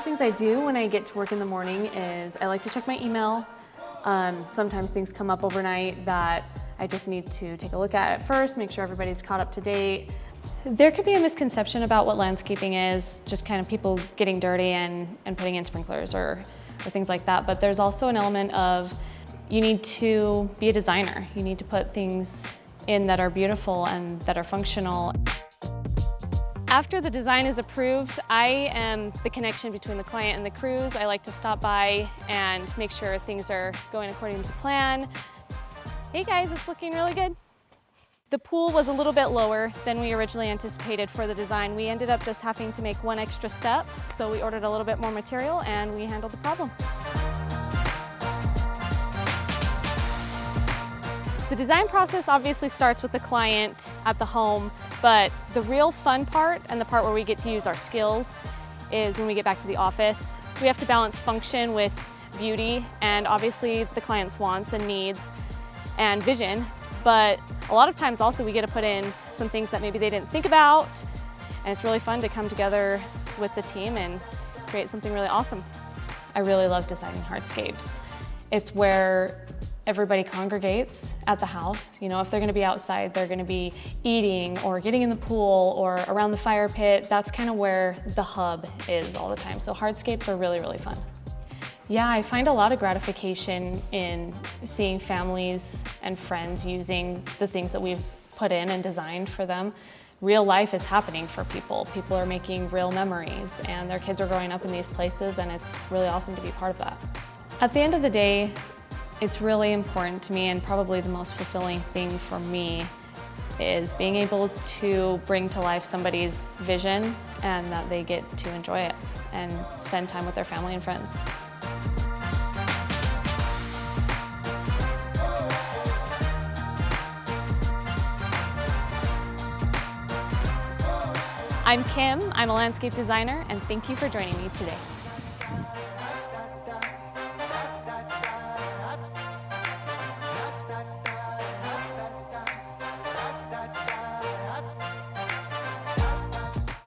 things I do when I get to work in the morning is I like to check my email. Sometimes things come up overnight that I just need to take a look at first, make sure everybody's caught up to date. There could be a misconception about what landscaping is, just kind of people getting dirty and putting in sprinklers or things like that. But there's also an element of you need to be a designer. You need to put things in that are beautiful and that are functional. After the design is approved, I am the connection between the client and the crews. I like to stop by and make sure things are going according to plan. Hey guys, it's looking really good. The pool was a little bit lower than we originally anticipated for the design. We ended up just having to make one extra step, so we ordered a little bit more material and we handled the problem. The design process obviously starts with the client at the home, but the real fun part and the part where we get to use our skills is when we get back to the office. We have to balance function with beauty and obviously the client's wants and needs and vision, but a lot of times also we get to put in some things that maybe they didn't think about, and it's really fun to come together with the team and create something really awesome. I really love designing hardscapes. It's where everybody congregates at the house. You know, if they're gonna be outside, they're gonna be eating or getting in the pool or around the fire pit. That's kind of where the hub is all the time. So hardscapes are really, really fun. Yeah, I find a lot of gratification in seeing families and friends using the things that we've put in and designed for them. Real life is happening for people. People are making real memories and their kids are growing up in these places, and it's really awesome to be part of that. At the end of the day, it's really important to me, and probably the most fulfilling thing for me is being able to bring to life somebody's vision and that they get to enjoy it and spend time with their family and friends. I'm Kim, I'm a landscape designer, and thank you for joining me today.